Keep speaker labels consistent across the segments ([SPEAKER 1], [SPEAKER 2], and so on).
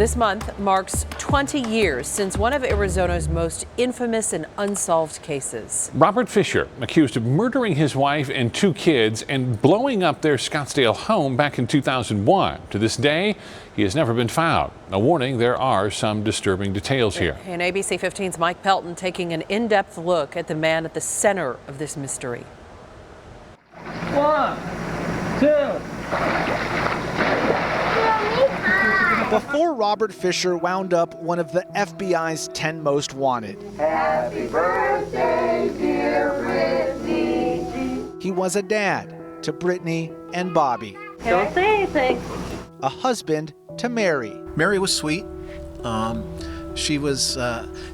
[SPEAKER 1] This month marks 20 years since one of Arizona's most infamous and unsolved cases.
[SPEAKER 2] Robert Fisher, accused of murdering his wife and 2 kids and blowing up their Scottsdale home back in 2001. To this day, he has never been found. A warning, there are some disturbing details here.
[SPEAKER 1] And ABC 15's Mike Pelton taking an in-depth look at the man at the center of this mystery.
[SPEAKER 3] 1, 2.
[SPEAKER 4] Before Robert Fisher wound up one of the FBI's 10 most wanted.
[SPEAKER 3] Happy birthday, dear Brittany.
[SPEAKER 4] He was a dad to Brittany and Bobby.
[SPEAKER 3] Don't say anything.
[SPEAKER 4] A husband to Mary.
[SPEAKER 5] Mary was sweet. She was,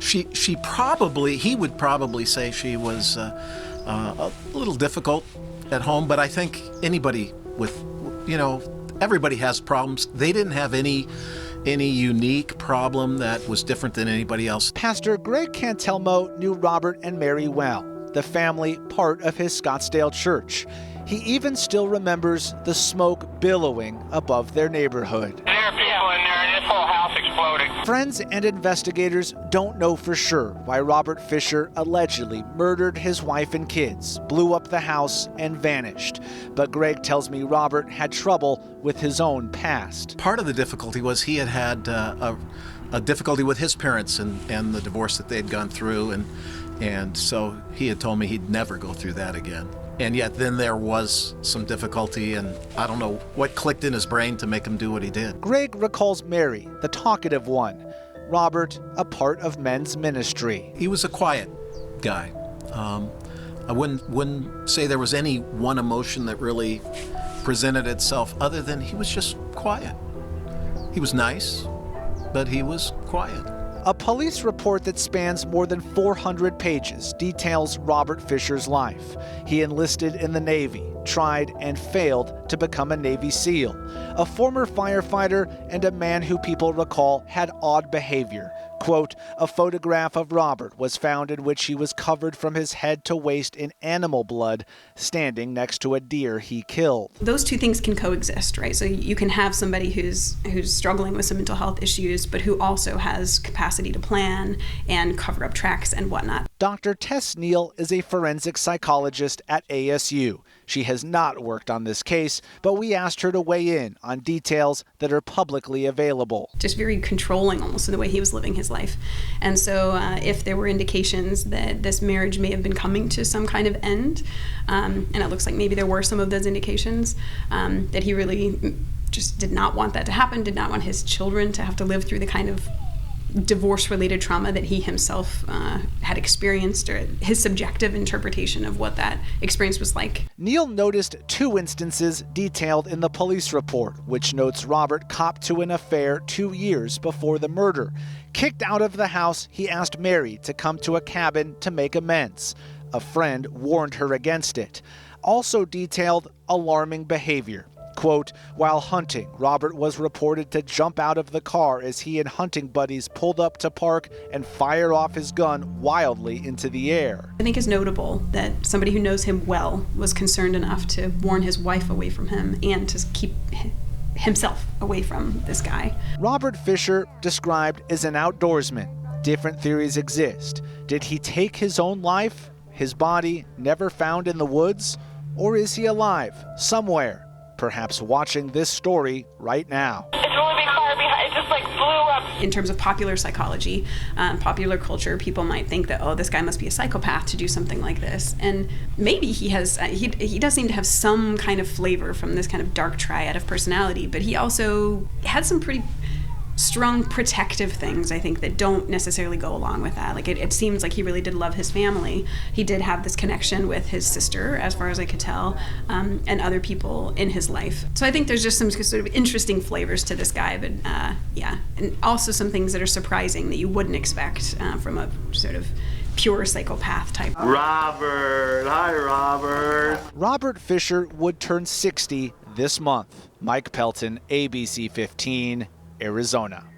[SPEAKER 5] he would probably say she was a little difficult at home, but I think anybody with, everybody has problems. They didn't have any unique problem that was different than anybody else.
[SPEAKER 4] Pastor Greg Cantelmo knew Robert and Mary well, the family part of his Scottsdale church. He even still remembers the smoke billowing above their neighborhood.
[SPEAKER 6] There are people in there and this whole house exploding.
[SPEAKER 4] Friends and investigators don't know for sure why Robert Fisher allegedly murdered his wife and kids, blew up the house, and vanished. But Greg tells me Robert had trouble with his own past.
[SPEAKER 5] Part of the difficulty was he had a difficulty with his parents and the divorce that they had gone through, and so he had told me he'd never go through that again. And yet then there was some difficulty, and I don't know what clicked in his brain to make him do what he did.
[SPEAKER 4] Greg recalls Mary, the talkative one. Robert, a part of men's ministry.
[SPEAKER 5] He was a quiet guy. I wouldn't say there was any one emotion that really presented itself other than he was just quiet. He was nice, but he was quiet.
[SPEAKER 4] A police report that spans more than 400 pages details Robert Fisher's life. He enlisted in the Navy, tried and failed to become a Navy SEAL, a former firefighter, and a man who people recall had odd behavior. Quote, a photograph of Robert was found in which he was covered from his head to waist in animal blood, standing next to a deer he killed.
[SPEAKER 7] Those two things can coexist, right? So you can have somebody who's struggling with some mental health issues, but who also has capacity to plan and cover up tracks and whatnot.
[SPEAKER 4] Dr. Tess Neal is a forensic psychologist at ASU. She has not worked on this case, but we asked her to weigh in on details that are publicly available.
[SPEAKER 7] Just very controlling almost in the way he was living his life. And so if there were indications that this marriage may have been coming to some kind of end, and it looks like maybe there were some of those indications, that he really just did not want that to happen, did not want his children to have to live through the kind of divorce-related trauma that he himself had experienced, or his subjective interpretation of what that experience was like.
[SPEAKER 4] Neal noticed 2 instances detailed in the police report, which notes Robert copped to an affair 2 years before the murder. Kicked out of the house, he asked Mary to come to a cabin to make amends. A friend warned her against it. Also detailed alarming behavior. Quote, while hunting, Robert was reported to jump out of the car as he and hunting buddies pulled up to park and fire off his gun wildly into the air.
[SPEAKER 7] I think it's notable that somebody who knows him well was concerned enough to warn his wife away from him and to keep himself away from this guy.
[SPEAKER 4] Robert Fisher, described as an outdoorsman. Different theories exist. Did he take his own life? His body never found in the woods? Or is he alive somewhere? Perhaps watching this story right now.
[SPEAKER 6] It's a really big fire behind. It just like blew up.
[SPEAKER 7] In terms of popular psychology, popular culture, people might think that, oh, this guy must be a psychopath to do something like this. And maybe he has, he does seem to have some kind of flavor from this kind of dark triad of personality, but he also had some pretty strong protective things, I think, that don't necessarily go along with that. Like it seems like he really did love his family. He did have this connection with his sister, as far as I could tell, and other people in his life. So I think there's just some sort of interesting flavors to this guy, but yeah. And also some things that are surprising that you wouldn't expect from a sort of pure psychopath type.
[SPEAKER 3] Robert, hi Robert.
[SPEAKER 4] Robert Fisher would turn 60 this month. Mike Pelton, ABC 15, Arizona.